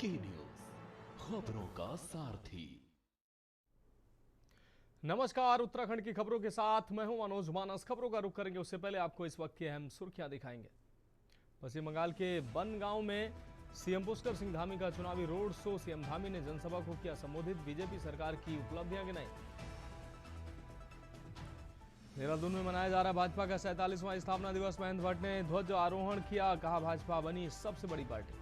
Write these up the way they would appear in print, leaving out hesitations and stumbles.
की न्यूज, खबरों का सारथी। नमस्कार, उत्तराखंड की खबरों के साथ मैं हूं मनोज मानस। खबरों का रुख करेंगे उससे पहले आपको इस वक्त की अहम सुर्खियां दिखाएंगे। पश्चिम बंगाल के बनगांव में सीएम पुष्कर सिंह धामी का चुनावी रोड शो। सीएम धामी ने जनसभा को किया संबोधित, बीजेपी सरकार की उपलब्धियां गिनाई। देहरादून में मनाया जा रहा भाजपा का 47वां स्थापना दिवस। महेंद्र भट्ट ने ध्वज आरोहण किया, कहा भाजपा बनी सबसे बड़ी पार्टी।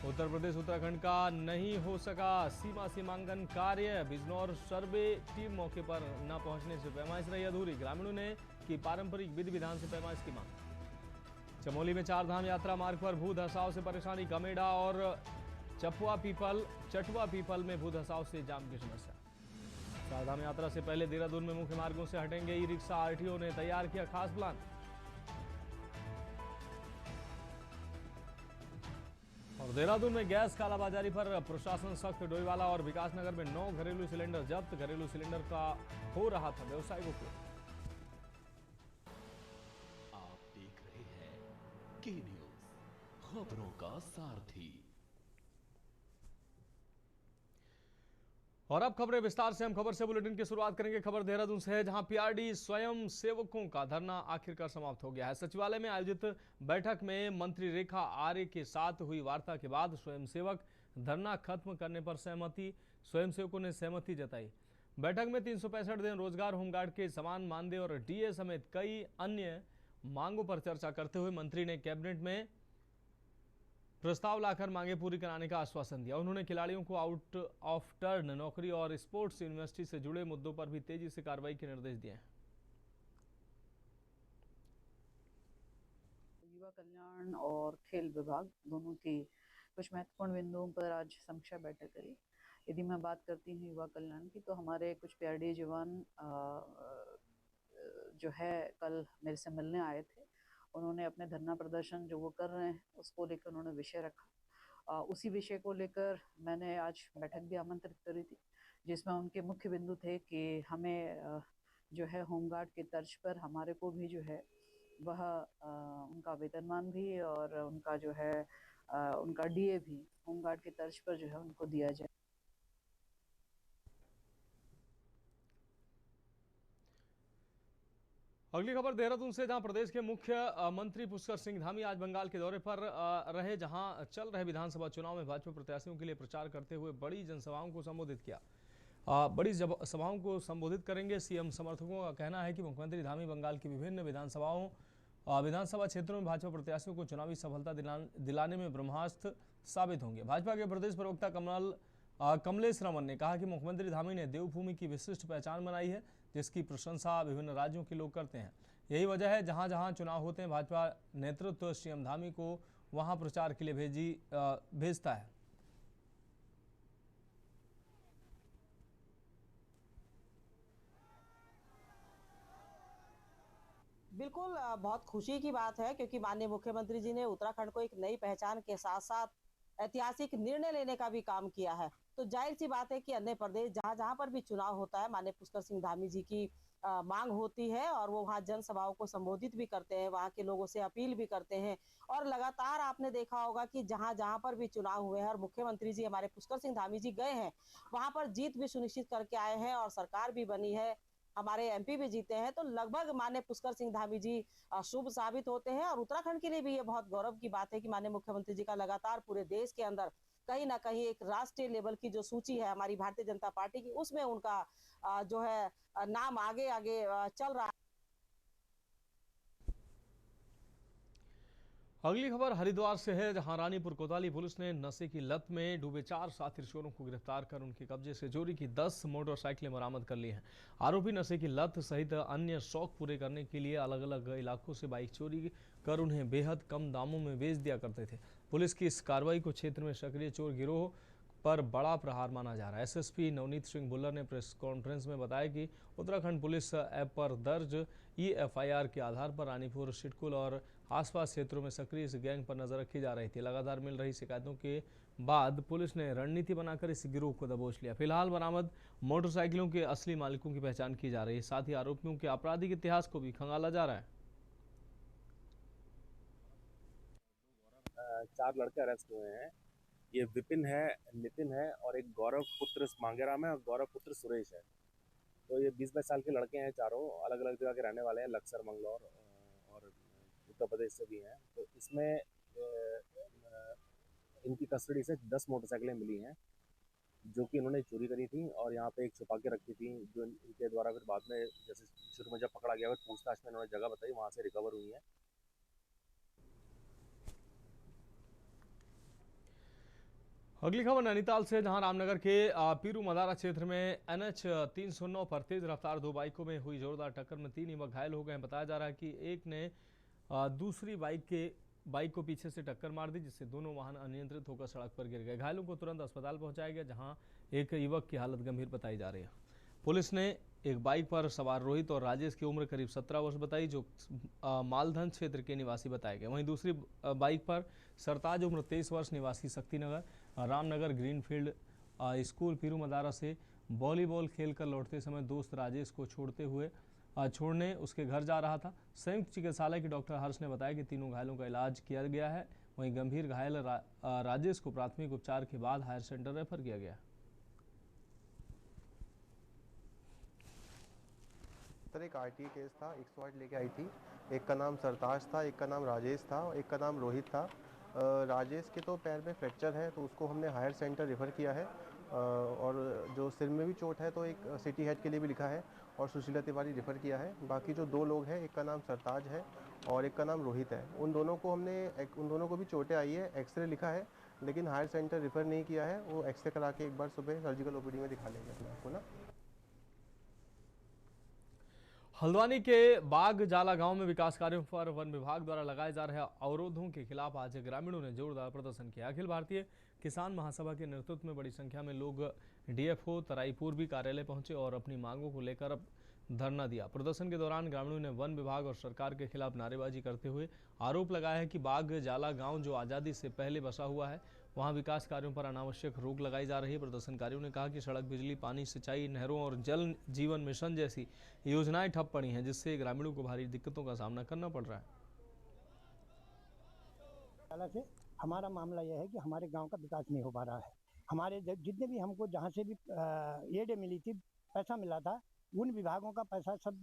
उत्तर प्रदेश उत्तराखंड का नहीं हो सका सीमा सीमांकन कार्य। बिजनौर सर्वे टीम मौके पर न पहुंचने से पैमाइश रही अधूरी। ग्रामीणों ने की पारंपरिक विधि विधान से पैमाइश की मांग। चमोली में चार धाम यात्रा मार्ग पर भू धसाव से परेशानी। कमेडा और चटवा पीपल में भू धसाव से जाम की समस्या। चार धाम यात्रा से पहले देहरादून में मुख्य मार्गों से हटेंगे ई रिक्शा। आरटीओ ने तैयार किया खास प्लान। और देहरादून में गैस कालाबाजारी पर प्रशासन सख्त। डोईवाला और विकासनगर में 9 घरेलू सिलेंडर जब्त। घरेलू सिलेंडर का हो रहा था व्यवसायिक उपयोग। आप देख रहे हैं की न्यूज, खबरों का सारथी। और अब खबरें विस्तार से। हम खबर से बुलेटिन की शुरुआत करेंगे। खबर देहरादून से है, जहां पीआरडी स्वयं सेवकों का धरना आखिरकार समाप्त हो गया है। सचिवालय में आयोजित बैठक में मंत्री रेखा आर्य के साथ हुई वार्ता के बाद स्वयंसेवक धरना खत्म करने पर स्वयंसेवकों ने सहमति जताई। बैठक में 365 दिन रोजगार, होमगार्ड के समान मानदेय और डीए समेत कई अन्य मांगों पर चर्चा करते हुए मंत्री ने कैबिनेट में प्रस्ताव लाकर मांगे पूरी कराने का आश्वासन दिया। उन्होंने खिलाड़ियों को आउट ऑफ टर्न नौकरी और स्पोर्ट्स यूनिवर्सिटी से जुड़े मुद्दों पर भी तेजी से कार्रवाई के निर्देश दिए हैं। युवा कल्याण और खेल विभाग दोनों की कुछ महत्वपूर्ण बिंदुओं पर आज समीक्षा बैठक करी। यदि मैं बात करती हूँ युवा कल्याण की, तो हमारे कुछ पीआरडी जवान जो है कल मेरे से मिलने आए थे। उन्होंने अपने धरना प्रदर्शन जो वो कर रहे हैं उसको लेकर उन्होंने विषय रखा। उसी विषय को लेकर मैंने आज बैठक भी आमंत्रित करी थी, जिसमें उनके मुख्य बिंदु थे कि हमें जो है होमगार्ड की तर्ज पर हमारे को भी जो है वह उनका वेतनमान भी और उनका जो है उनका डीए भी होमगार्ड की तर्ज पर जो है उनको दिया जाए। अगली खबर देहरादून से, जहां प्रदेश के मुख्य मंत्री पुष्कर सिंह धामी आज बंगाल के दौरे पर रहे, जहां चल रहे विधानसभा चुनाव में भाजपा प्रत्याशियों के लिए प्रचार करते हुए बड़ी जनसभाओं को संबोधित किया। बड़ी सभाओं को संबोधित करेंगे। सीएम समर्थकों का कहना है कि मुख्यमंत्री धामी बंगाल की विभिन्न विधानसभा क्षेत्रों में भाजपा प्रत्याशियों को चुनावी सफलता दिलाने में ब्रह्मास्त्र साबित होंगे। भाजपा के प्रदेश प्रवक्ता कमलेश रमन ने कहा कि मुख्यमंत्री धामी ने देवभूमि की विशिष्ट पहचान बनाई है, जिसकी प्रशंसा विभिन्न राज्यों के लोग करते हैं। यही वजह है जहां जहां चुनाव होते हैं भाजपा नेतृत्व सीएम धामी को वहां प्रचार के लिए भेजता है। बिल्कुल, बहुत खुशी की बात है, क्योंकि माननीय मुख्यमंत्री जी ने उत्तराखंड को एक नई पहचान के साथ साथ ऐतिहासिक निर्णय लेने का भी काम किया है। तो जाहिर सी बात है कि अन्य प्रदेश जहां जहां पर भी चुनाव होता है, माननीय पुष्कर सिंह धामी जी की मांग होती है और वो वहां जनसभाओं को संबोधित भी करते हैं, वहां के लोगों से अपील भी करते हैं। और लगातार आपने देखा होगा कि जहां जहां पर भी चुनाव हुए हैं और मुख्यमंत्री जी हमारे पुष्कर सिंह धामी जी गए हैं, वहां पर जीत भी सुनिश्चित करके आए हैं और सरकार भी बनी है, हमारे एमपी भी जीते हैं। तो लगभग माननीय पुष्कर सिंह धामी जी शुभ साबित होते हैं और उत्तराखंड के लिए भी ये बहुत गौरव की बात है कि माननीय मुख्यमंत्री जी का लगातार पूरे देश के अंदर कहीं ना कहीं एक राष्ट्रीय लेवल की जो सूची है हमारी भारतीय जनता पार्टी की, उसमें उनका जो है नाम आगे आगे चल रहा है। अगली खबर हरिद्वार से है, जहां रानीपुर कोतवाली पुलिस ने नशे की लत में डूबे 4 साथी चोरों को गिरफ्तार कर उनके कब्जे से चोरी की 10 मोटरसाइकिलें बरामद कर ली हैं। आरोपी नशे की लत सहित अन्य शौक पूरे करने के लिए अलग अलग इलाकों से बाइक चोरी कर उन्हें बेहद कम दामों में बेच दिया करते थे। पुलिस की इस कार्रवाई को क्षेत्र में सक्रिय चोर गिरोह पर बड़ा प्रहार माना जा रहा है। एसएसपी नवनीत सिंह भुल्लर ने प्रेस कॉन्फ्रेंस में बताया कि उत्तराखंड पुलिस ऐप पर दर्ज एफआईआर के आधार पर रानीपुर, सिटकुल और आसपास क्षेत्रों में सक्रिय इस गैंग पर नजर रखी जा रही थी। लगातार मिल रही शिकायतों के बाद पुलिस ने रणनीति बनाकर इस गिरोह को दबोच लिया। फिलहाल बरामद मोटरसाइकिलों के असली मालिकों की पहचान की जा रही है, साथ ही आरोपियों के आपराधिक इतिहास को भी खंगाला जा रहा है। 4 लड़के अरेस्ट हुए हैं। ये विपिन है, नितिन है और एक गौरव पुत्र मांगेराम है और गौरव पुत्र सुरेश है। तो ये 20-22 साल के लड़के हैं, चारों अलग अलग जगह के रहने वाले हैं, लक्सर, मंगलौर और उत्तर प्रदेश से भी हैं। तो इसमें इनकी कस्टडी से 10 मोटरसाइकिलें मिली हैं जो कि इन्होंने चोरी करी थी और यहाँ पे एक छुपा के रखी थी, जो इनके द्वारा फिर बाद में जैसे शुरू में जब पकड़ा गया फिर पूछताछ में इन्होंने जगह बताई, वहाँ से रिकवर हुई है। अगली खबर नैनीताल से, जहां रामनगर के पीरू मदारा क्षेत्र में NH 309 पर तेज रफ्तार दो बाइकों में हुई जोरदार टक्कर में 3 युवक घायल हो गए हैं। बताया जा रहा है कि एक ने दूसरी बाइक को पीछे से टक्कर मार दी, जिससे दोनों वाहन अनियंत्रित होकर सड़क पर गिर गए। घायलों को तुरंत अस्पताल पहुंचाया गया, जहां एक युवक की हालत गंभीर बताई जा रही है। पुलिस ने एक बाइक पर सवार रोहित और राजेश की उम्र करीब 17 वर्ष बताई, जो मालधन क्षेत्र के निवासी बताए गए। वहीं दूसरी बाइक पर सरताज उम्र 23 वर्ष निवासी शक्तिनगर रामनगर ग्रीनफील्ड स्कूल पीरू मदारा से वॉलीबॉल खेलकर लौटते समय दोस्त राजेश को छोड़ने उसके घर जा रहा था। संयुक्त चिकित्सालय के डॉक्टर हर्ष ने बताया कि तीनों घायलों का इलाज किया गया है। वहीं गंभीर घायल राजेश को प्राथमिक उपचार के बाद हायर सेंटर रेफर किया गया। एक आरटीआई केस था, 108 लेके आई थी। एक का नाम सरताज था, एक का नाम राजेश था, एक का नाम रोहित था। राजेश के तो पैर में फ्रैक्चर है तो उसको हमने हायर सेंटर रेफ़र किया है, और जो सिर में भी चोट है तो एक सिटी हेड के लिए भी लिखा है और सुशीला तिवारी रेफ़र किया है। बाकी जो 2 लोग हैं, एक का नाम सरताज है और एक का नाम रोहित है, उन दोनों को भी चोटें आई है। एक्सरे लिखा है लेकिन हायर सेंटर रेफ़र नहीं किया है। वो एक्सरे करा के एक बार सुबह सर्जिकल ओपीडी में दिखा लेंगे अपने आपको ना। हल्द्वानी के बाग जाला गांव में विकास कार्यों पर वन विभाग द्वारा लगाए जा रहे अवरोधों के खिलाफ आज ग्रामीणों ने जोरदार प्रदर्शन किया। अखिल भारतीय किसान महासभा के नेतृत्व में बड़ी संख्या में लोग DFO तराईपुर कार्यालय पहुंचे और अपनी मांगों को लेकर धरना दिया। प्रदर्शन के दौरान ग्रामीणों ने वन विभाग और सरकार के खिलाफ नारेबाजी करते हुए आरोप लगाया है कि बाग जाला गांव जो आज़ादी से पहले बसा हुआ है, वहां विकास कार्यों पर अनावश्यक रोक लगाई जा रही है। प्रदर्शनकारियों ने कहा कि सड़क, बिजली, पानी, सिंचाई, नहरों और जल जीवन मिशन जैसी योजनाएं ठप पड़ी हैं, जिससे ग्रामीणों को भारी दिक्कतों का सामना करना पड़ रहा है। से हमारा मामला यह है कि हमारे गांव का विकास नहीं हो पा रहा है। हमारे जितने भी हमको जहां से भी एड मिली थी, पैसा मिला था, उन विभागों का पैसा सब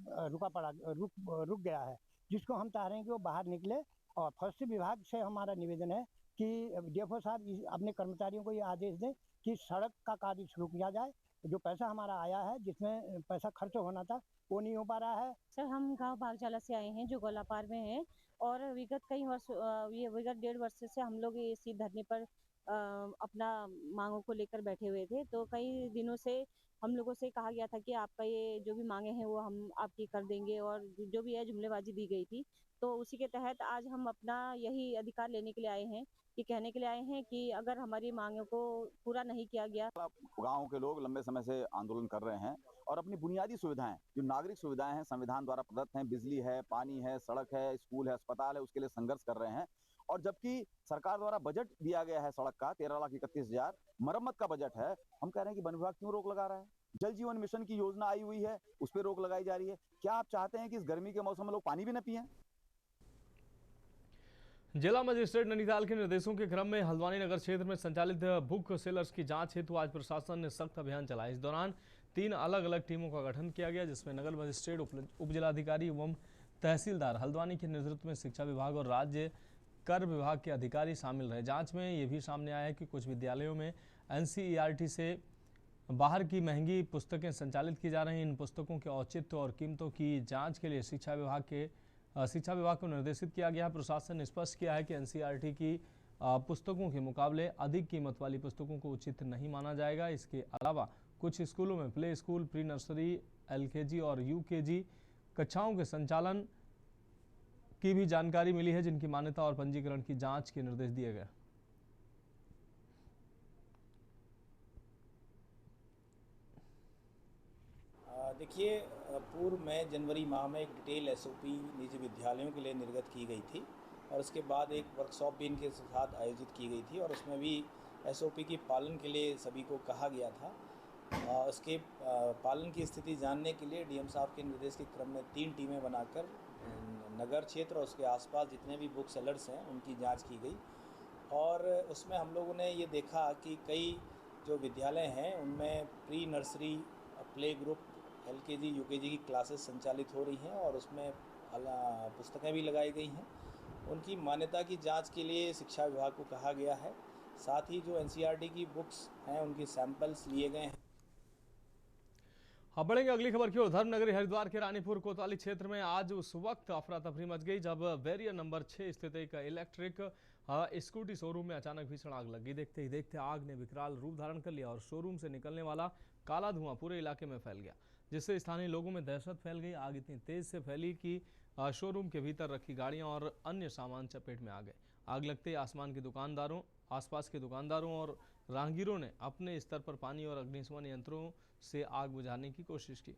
रुक गया है, जिसको हम चाह रहे हैं कि वो बाहर निकले। और फॉरेस्ट विभाग से हमारा निवेदन है कि DFO साहब अपने कर्मचारियों को ये आदेश दें कि सड़क का कार्य शुरू किया जाए। जो पैसा हमारा आया है, जिसमें पैसा खर्च होना था, वो नहीं हो पा रहा है। सर, हम गांव बागजाला से आए हैं जो गोलापार में है, और विगत 1.5 वर्ष से हम लोग इसी धरने पर अपना मांगों को लेकर बैठे हुए थे। तो कई दिनों से हम लोगों से कहा गया था कि आपका ये जो भी मांगे हैं वो हम आपकी कर देंगे, और जो भी है जुमलेबाजी दी गई थी। तो उसी के तहत आज हम अपना यही अधिकार लेने के लिए आए हैं, कि कहने के लिए आए हैं कि अगर हमारी मांगों को पूरा नहीं किया गया। गाँव के लोग लंबे समय से आंदोलन कर रहे हैं और अपनी बुनियादी सुविधाएं, जो नागरिक सुविधाएं हैं, संविधान द्वारा प्रदत्त हैं, बिजली है, पानी है, सड़क है, स्कूल है, अस्पताल है, उसके लिए संघर्ष कर रहे हैं। और जबकि सरकार द्वारा बजट दिया गया है सड़क का 13,31,000, मरम्मत का बजट है, हम कह रहे हैं कि वन विभाग क्यों रोक लगा रहा है? जल जीवन मिशन की योजना आई हुई है, उस पर रोक लगाई जा रही है। क्या आप चाहते हैं कि इस गर्मी के मौसम में लोग पानी भी न पिएं? जिला मजिस्ट्रेट नैनीताल के निर्देशों के क्रम में हल्द्वानी नगर क्षेत्र में संचालित बुक सेलर्स की जांच हेतु आज प्रशासन ने सख्त अभियान चलाया। इस दौरान 3 अलग-अलग टीमों का गठन किया गया, जिसमें नगर मजिस्ट्रेट, उपजिलाधिकारी एवं तहसीलदार हल्द्वानी के नेतृत्व में शिक्षा विभाग और राज्य कर विभाग के अधिकारी शामिल रहे। जांच में ये भी सामने आया है कि कुछ विद्यालयों में NCERT से बाहर की महंगी पुस्तकें संचालित की जा रही हैं। इन पुस्तकों के औचित्य और कीमतों की जाँच के लिए शिक्षा विभाग को निर्देशित किया गया है। प्रशासन ने स्पष्ट किया है कि NCERT की पुस्तकों के मुकाबले अधिक कीमत वाली पुस्तकों को उचित नहीं माना जाएगा। इसके अलावा कुछ स्कूलों में play school, pre nursery, LKG और UKG कक्षाओं के संचालन की भी जानकारी मिली है, जिनकी मान्यता और पंजीकरण की जांच के निर्देश दिए गए। देखिए, पूर्व में जनवरी माह में एक डिटेल SOP निजी विद्यालयों के लिए निर्गत की गई थी, और उसके बाद एक वर्कशॉप भी इनके साथ आयोजित की गई थी, और उसमें भी SOP के पालन के लिए सभी को कहा गया था। उसके पालन की स्थिति जानने के लिए DM साहब के निर्देश के क्रम में 3 टीमें बनाकर नगर क्षेत्र और उसके आसपास जितने भी बुक सेलर्स हैं उनकी जांच की गई। और उसमें हम लोगों ने ये देखा कि कई जो विद्यालय हैं उनमें pre nursery, play group, LKG UKG की क्लासेस संचालित हो रही हैं और उसमें पुस्तकें भी लगाई गई हैं। उनकी मान्यता की जांच के लिए शिक्षा विभाग को कहा गया है। साथ ही जो NCERT की बुक्स हैं उनके सैंपल्स लिए गए हैं। अब बढ़ेंगे अगली खबर की ओर। धर्मनगरी हरिद्वार के रानीपुर कोतवाली क्षेत्र में आज उस वक्त अफरा तफरी मच गई जब बैरियर नंबर 6 स्थित एक इलेक्ट्रिक स्कूटी शोरूम में अचानक भीषण आग लगी। देखते ही देखते आग ने विकराल रूप धारण कर लिया और शोरूम से निकलने वाला काला धुआं पूरे इलाके में फैल गया, जिससे स्थानीय लोगों में दहशत फैल गई। आग इतनी तेज से फैली कि शोरूम के भीतर रखी गाड़ियां और अन्य सामान चपेट में आ गए। आग लगते ही आसपास के दुकानदारों और राहगीरों ने अपने स्तर पर पानी और अग्निशमन यंत्रों से आग बुझाने की कोशिश की।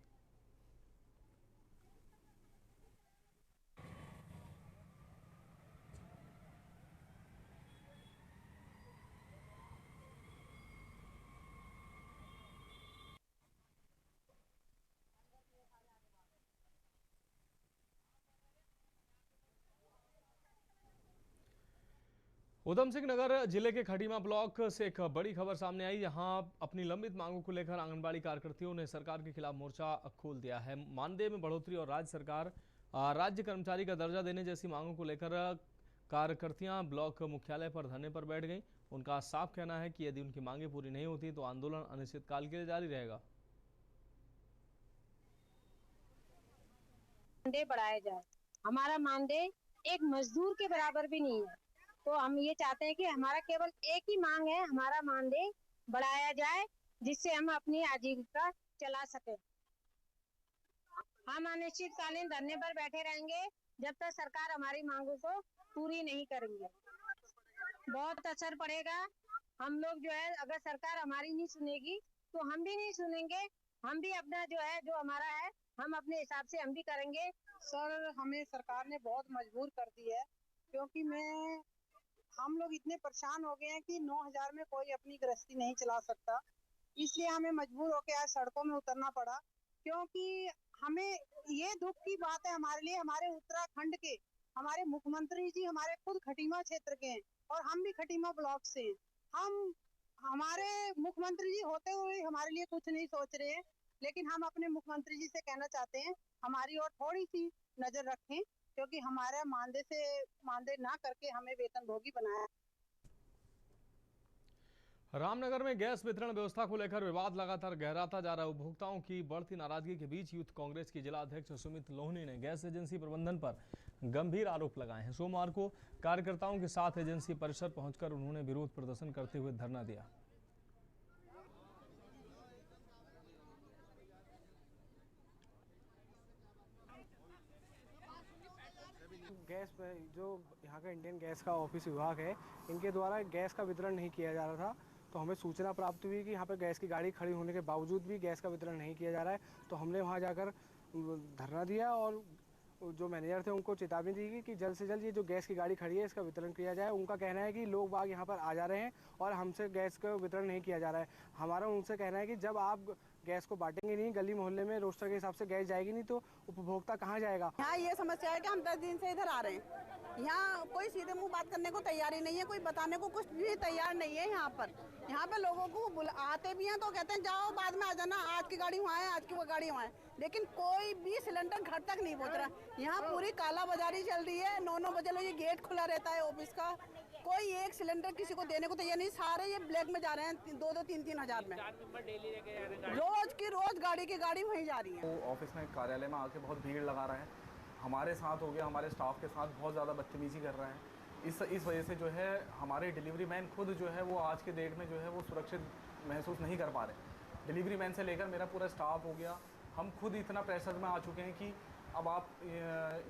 उधम सिंह नगर जिले के खटीमा ब्लॉक से एक बड़ी खबर सामने आई। यहां अपनी लंबित मांगों को लेकर आंगनबाड़ी कार्यकर्तियों ने सरकार के खिलाफ मोर्चा खोल दिया है। मानदेय में बढ़ोतरी और राज्य कर्मचारी का दर्जा देने जैसी मांगों को लेकर कार्यकर्तियां ब्लॉक मुख्यालय पर धरने पर बैठ गईं। उनका साफ कहना है कि यदि उनकी मांगें पूरी नहीं होती तो आंदोलन अनिश्चितकाल के लिए जारी रहेगा। मानदेय बढ़ाया जाए। हमारा मानदेय एक मजदूर के बराबर भी नहीं है, तो हम ये चाहते हैं कि हमारा केवल एक ही मांग है, हमारा मानदेय बढ़ाया जाए जिससे हम अपनी आजीविका चला सके। हम अनिश्चितकालीन धरने पर बैठे रहेंगे जब तक सरकार हमारी मांगों को पूरी नहीं करेंगे। बहुत असर पड़ेगा। हम लोग जो है, अगर सरकार हमारी नहीं सुनेगी तो हम भी नहीं सुनेंगे। हम भी अपना जो है, जो हमारा है, हम अपने हिसाब से हम भी करेंगे। सर, हमें सरकार ने बहुत मजबूर कर दी है, क्योंकि हम लोग इतने परेशान हो गए हैं कि 9,000 में कोई अपनी गृहस्थी नहीं चला सकता। इसलिए हमें मजबूर होकर आज सड़कों में उतरना पड़ा, क्योंकि हमें ये दुख की बात है हमारे लिए, हमारे उत्तराखंड के हमारे मुख्यमंत्री जी हमारे खुद खटीमा क्षेत्र के हैं और हम भी खटीमा ब्लॉक से हैं। हमारे मुख्यमंत्री जी होते हुए हमारे लिए कुछ नहीं सोच रहे हैं, लेकिन हम अपने मुख्यमंत्री जी से कहना चाहते हैं हमारी ओर थोड़ी सी नजर रखें, क्योंकि हमारा मानदेय ना करके हमें वेतनभोगी बनाया। रामनगर में गैस वितरण व्यवस्था को लेकर विवाद लगातार गहराता जा रहा है। उपभोक्ताओं की बढ़ती नाराजगी के बीच यूथ कांग्रेस की जिला अध्यक्ष सुमित लोहनी ने गैस एजेंसी प्रबंधन पर गंभीर आरोप लगाए हैं। सोमवार को कार्यकर्ताओं के साथ एजेंसी परिसर पहुंचकर उन्होंने विरोध प्रदर्शन करते हुए धरना दिया। गैस जो यहाँ का इंडियन गैस का ऑफिस विभाग है, इनके द्वारा गैस का वितरण नहीं किया जा रहा था, तो हमें सूचना प्राप्त हुई कि यहाँ पर गैस की गाड़ी खड़ी होने के बावजूद भी गैस का वितरण नहीं किया जा रहा है। तो हमने वहाँ जाकर धरना दिया और जो मैनेजर थे उनको चेतावनी दी कि जल्द से जल्द ये जो गैस की गाड़ी खड़ी है इसका वितरण किया जाए। उनका कहना है कि लोग बाग यहाँ पर आ जा रहे हैं और हमसे गैस का वितरण नहीं किया जा रहा है। हमारा उनसे कहना है कि जब आप गैस को बांटेंगे नहीं, गली मोहल्ले में रोस्टर के हिसाब से गैस जाएगी नहीं, तो उपभोक्ता कहाँ जाएगा। यहाँ ये समस्या है कि हम 10 दिन से इधर आ रहे हैं, यहाँ कोई सीधे मुंह बात करने को तैयार ही नहीं है, कोई बताने को कुछ भी तैयार नहीं है। यहाँ पे लोगों को आते भी हैं तो कहते हैं जाओ बाद में आ जाना, आज की गाड़ी वहाँ है, आज की वो गाड़ी वहाँ है, लेकिन कोई भी सिलेंडर घर तक नहीं पहुँच रहा। यहाँ पूरी काला बाजारी चल रही है। 9-9 बजे लो ये गेट खुला रहता है ऑफिस का, कोई एक सिलेंडर किसी को देने को तैयार नहीं। सारे ये ब्लैक में जा रहे हैं, 2-2, 3-3 हज़ार में रोज की रोज गाड़ी की गाड़ी वहीं जा रही है। ऑफिस में कार्यालय में आके बहुत भीड़ लगा रहा है, हमारे साथ हो गया, हमारे स्टाफ के साथ बहुत ज़्यादा बदतमीजी कर रहा है। इस वजह से जो है हमारे डिलीवरी मैन खुद जो है वो आज के डेट में जो है वो सुरक्षित महसूस नहीं कर पा रहे। डिलीवरी मैन से लेकर मेरा पूरा स्टाफ हो गया, हम खुद इतना प्रेशर में आ चुके हैं कि अब आप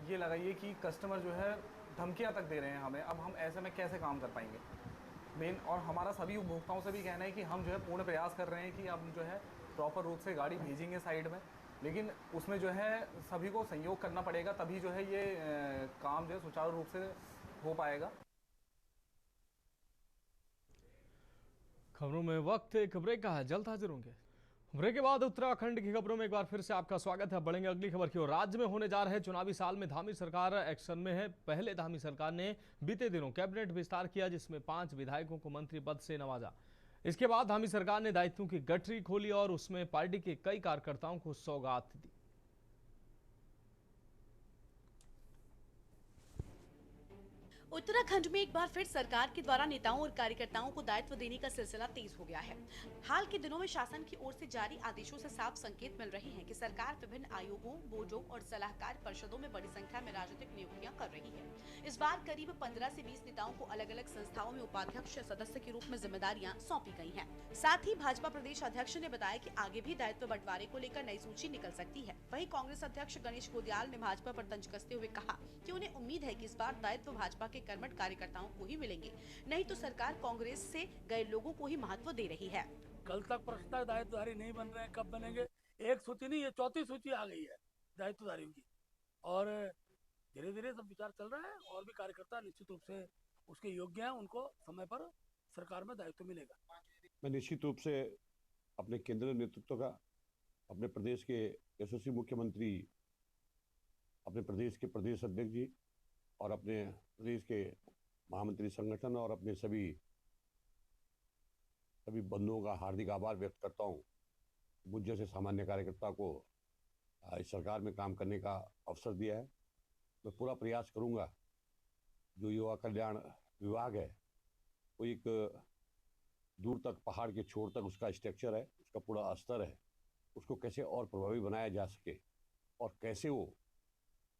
ये लगाइए कि कस्टमर जो है धमकियां तक दे रहे हैं हमें। अब हम ऐसे में कैसे काम कर पाएंगे मेन। और हमारा सभी उपभोक्ताओं से भी कहना है कि हम जो है पूर्ण प्रयास कर रहे हैं कि अब जो है प्रॉपर रूप से गाड़ी भेजेंगे साइड में, लेकिन उसमें जो है सभी को सहयोग करना पड़ेगा, तभी जो है ये काम जो है सुचारू रूप से हो पाएगा। खबरों में वक्त एक ब्रेक का है, जल्द हाजिर होंगे। ब्रेक के बाद उत्तराखंड की खबरों में एक बार फिर से आपका स्वागत है। बढ़ेंगे अगली खबर की ओर। राज्य में होने जा रहे चुनावी साल में धामी सरकार एक्शन में है। पहले धामी सरकार ने बीते दिनों कैबिनेट विस्तार किया, जिसमें 5 विधायकों को मंत्री पद से नवाजा। इसके बाद धामी सरकार ने दायित्वों की गठरी खोली और उसमें पार्टी के कई कार्यकर्ताओं को सौगात दी। उत्तराखंड में एक बार फिर सरकार के द्वारा नेताओं और कार्यकर्ताओं को दायित्व देने का सिलसिला तेज हो गया है। हाल के दिनों में शासन की ओर से जारी आदेशों से साफ संकेत मिल रहे हैं कि सरकार विभिन्न आयोगों, बोर्डों और सलाहकार परिषदों में बड़ी संख्या में राजनीतिक नियुक्तियां कर रही है। इस बार करीब 15 से 20 नेताओं को अलग अलग संस्थाओं में उपाध्यक्ष या सदस्य के रूप में जिम्मेदारियां सौंपी गई हैं। साथ ही भाजपा प्रदेश अध्यक्ष ने बताया कि आगे भी दायित्व बंटवारे को लेकर नई सूची निकल सकती है। वहीं कांग्रेस अध्यक्ष गणेश गोदियाल ने भाजपा पर तंज कसते हुए कहा कि उन्हें उम्मीद है कि इस बार दायित्व भाजपा के कर्मठ कार्यकर्ताओं को ही मिलेंगे, नहीं तो सरकार कांग्रेस से गए लोगों को ही महत्व दे रही है। कल तक प्रश्न दायित्वधारी नहीं बन रहे हैं, कब बनेंगे? एक सूची नहीं, ये चौथी सूची आ गई है दायित्वधारियों की, और धीरे धीरे सब विचार चल रहा है। और भी कार्यकर्ता निश्चित रूप से उसके योग्य हैं, उनको समय पर सरकार में दायित्व मिलेगा। मैं निश्चित रूप से अपने केंद्रीय नेतृत्व का, अपने प्रदेश के यशस्वी मुख्यमंत्री, अपने प्रदेश के प्रदेश अध्यक्ष जी और अपने प्रदेश के महामंत्री संगठन और अपने सभी बंधुओं का हार्दिक आभार व्यक्त करता हूं। मुझ जैसे सामान्य कार्यकर्ता को इस सरकार में काम करने का अवसर दिया है। मैं पूरा प्रयास करूंगा, जो युवा कल्याण विभाग है वो एक दूर तक, पहाड़ के छोर तक उसका स्ट्रक्चर है, उसका पूरा स्तर है, उसको कैसे और प्रभावी बनाया जा सके और कैसे वो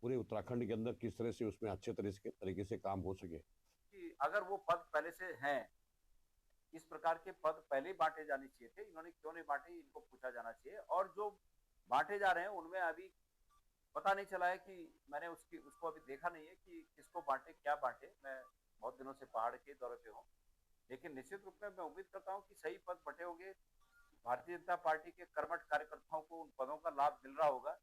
पूरे उत्तराखंड के अंदर किस तरह से उसमें अच्छे तरीके से काम हो सके। कि अगर वो पद पहले से हैं, इस प्रकार के पद पहले बांटे जाने चाहिए थे, इन्होंने क्यों नहीं बांटे, इनको पूछा जाना चाहिए। और जो बांटे जा रहे हैं उनमें अभी पता नहीं चला है कि मैंने उसको अभी देखा नहीं है कि किसको बांटे, क्या बांटे। मैं बहुत दिनों से पहाड़ के दौरे पे हूँ, लेकिन निश्चित रूप में मैं उम्मीद करता हूँ कि सही पद बटे होंगे। भारतीय जनता पार्टी के कर्मठ कार्यकर्ताओं को उन पदों का लाभ मिल रहा होगा।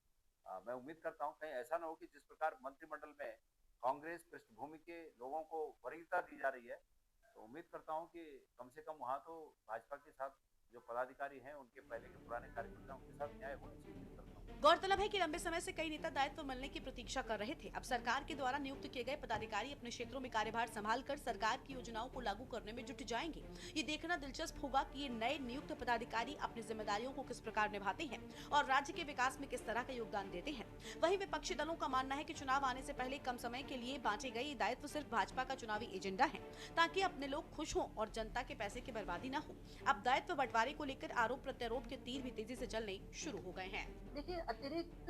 मैं उम्मीद करता हूं कहीं ऐसा ना हो कि जिस प्रकार मंत्रिमंडल में कांग्रेस पृष्ठभूमि के लोगों को वरीयता दी जा रही है, तो उम्मीद करता हूं कि कम से कम वहां तो भाजपा के साथ जो पदाधिकारी हैं, उनके पहले के पुराने कार्यकर्ताओं के साथ न्याय होना चाहिए। गौरतलब है कि लंबे समय से कई नेता दायित्व मिलने की प्रतीक्षा कर रहे थे। अब सरकार के द्वारा नियुक्त किए गए पदाधिकारी अपने क्षेत्रों में कार्यभार संभालकर सरकार की योजनाओं को लागू करने में जुट जाएंगे। ये देखना दिलचस्प होगा कि ये नए नियुक्त पदाधिकारी अपनी जिम्मेदारियों को किस प्रकार निभाते हैं और राज्य के विकास में किस तरह का योगदान देते हैं। वहीं विपक्षी दलों का मानना है कि चुनाव आने से पहले कम समय के लिए बांटे गए दायित्व सिर्फ भाजपा का चुनावी एजेंडा है, ताकि अपने लोग खुश हों और जनता के पैसे की बर्बादी न हो। अब दायित्व बंटवारे को लेकर आरोप प्रत्यारोप के तीर भी तेजी से चलने शुरू हो गए हैं। देखिए, अतिरिक्त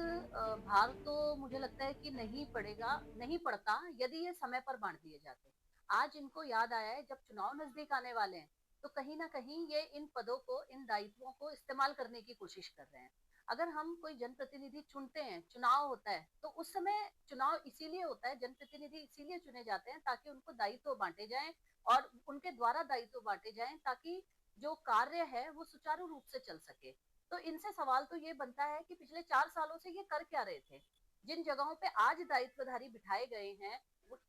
भार तो मुझे लगता है कि नहीं पड़ता यदि ये समय पर बांट दिए जाते। आज इनको याद आया है, जब चुनाव नजदीक आने वाले हैं तो कहीं ना कहीं ये इन पदों को, इन दायित्वों को इस्तेमाल करने की कोशिश कर रहे हैं। अगर हम कोई जनप्रतिनिधि चुनते हैं, चुनाव होता है, तो उस समय चुनाव इसीलिए होता है, जनप्रतिनिधि इसीलिए चुने जाते हैं ताकि उनको दायित्व बांटे जाएं और उनके द्वारा दायित्व बांटे जाएं, ताकि जो कार्य है वो सुचारू रूप से चल सके। तो इनसे सवाल तो ये बनता है कि पिछले 4 सालों से ये कर क्या रहे थे? जिन जगहों पे आज दायित्वधारी बिठाए गए हैं,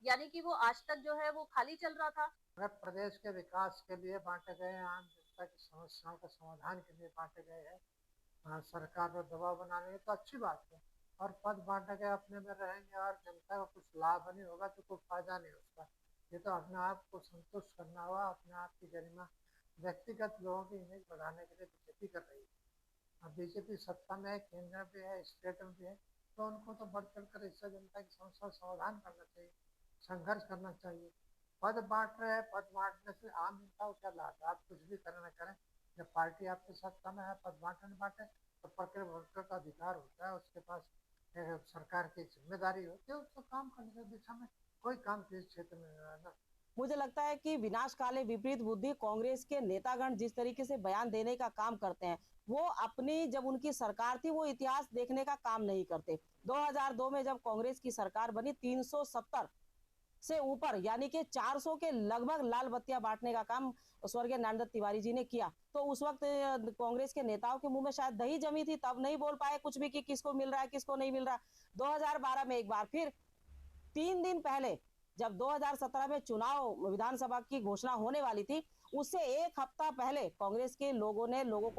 यानी कि वो आज तक जो है वो खाली चल रहा था। अगर प्रदेश के विकास के लिए बांटे गए, आम जनता की समस्याओं का समाधान के लिए बांटे गए हैं, सरकार पर दबाव बनाने तो अच्छी बात है। और पद बांटे गए अपने में रहेंगे और जनता को कुछ लाभ नहीं होगा तो कोई फायदा नहीं उसका। ये तो अपने आप को संतुष्ट करना हुआ, अपने आप की गरिमा, व्यक्तिगत लोगों की इमेज बढ़ाने के लिए बीजेपी कर रही है। अब बीजेपी सत्ता में है, केंद्र भी है, स्टेट में भी है, तो उनको तो बढ़ चढ़ कर इससे जनता की समस्या समाधान करना चाहिए, संघर्ष करना चाहिए। पद बांट रहे हैं, पद बांटने से आम जनता को क्या लाभ है? आप कुछ भी करें न करें, जब पार्टी आपके सत्ता में है, पद बांटे न बांटे, तो वर्कर का अधिकार होता है, उसके पास सरकार की जिम्मेदारी होती है, उसको काम करने की दिशा में कोई काम किस क्षेत्र में नहीं है ना। मुझे लगता है कि विनाश काले विपरीत बुद्धि कांग्रेस के नेतागण जिस तरीके से बयान देने का काम करते हैं, वो अपनी, जब उनकी सरकार थी वो इतिहास देखने का काम नहीं करते। 2002 में जब कांग्रेस की सरकार बनी, 370 से ऊपर यानी कि 400 के लगभग लाल बत्तियां बांटने का काम स्वर्गीय नंदन तिवारी जी ने किया। तो उस वक्त कांग्रेस के नेताओं के मुंह में शायद दही जमी थी, तब नहीं बोल पाए कुछ भी कि किसको मिल रहा है किसको नहीं मिल रहा। 2012 में एक बार फिर 3 दिन पहले जब 2017 में चुनाव विधानसभा की घोषणा होने वाली थी, उससे एक हफ्ता पहले कांग्रेस के लोगों ने लोगों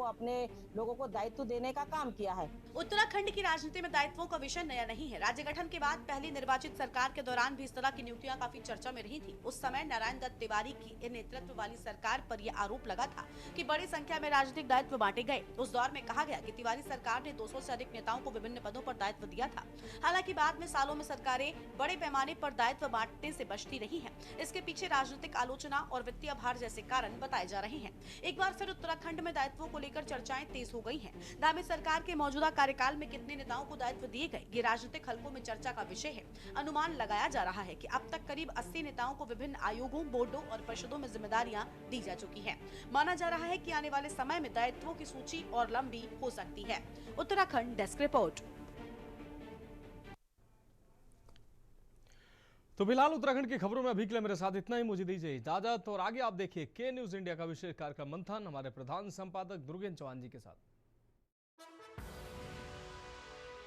को दायित्व देने का काम किया है। उत्तराखंड की राजनीति में दायित्वों का विषय नया नहीं है। राज्य गठन के बाद पहली निर्वाचित सरकार के दौरान भी इस तरह की नियुक्तियां काफी चर्चा में रही थी। उस समय नारायण दत्त तिवारी की नेतृत्व वाली सरकार पर यह आरोप लगा था कि बड़ी संख्या में राजनीतिक दायित्व बांटे गए। उस दौर में कहा गया कि तिवारी सरकार ने 200 से अधिक नेताओं को विभिन्न पदों पर दायित्व दिया था। हालांकि बाद में सालों में सरकारें बड़े पैमाने पर दायित्व बांटने से बचती रही हैं। इसके पीछे राजनीतिक आलोचना और वित्तीय भार जैसे कारण बताए जा रहे हैं। एक बार फिर उत्तराखंड में दायित्वों को लेकर चर्चाएं तेज हो गई हैं। धामी सरकार के मौजूदा कार्यकाल में कितने नेताओं को दायित्व दिए गए, ये राजनीतिक हलकों में चर्चा का विषय है। अनुमान लगाया जा रहा है कि अब तक करीब 80 नेताओं को विभिन्न आयोगों, बोर्डों और परिषदों में जिम्मेदारियां दी जा चुकी हैं। माना जा रहा है कि आने वाले समय में दायित्वों की सूची और लंबी हो सकती है। Uttarakhand desk report. तो फिलहाल उत्तराखंड की खबरों में अभी के लिए मेरे साथ इतना ही। मुझे दीजिए इजाजत और आगे आप देखिए के न्यूज इंडिया का विशेष कार्यक्रम मंथन हमारे प्रधान संपादक दुर्गेन चौहान जी के साथ।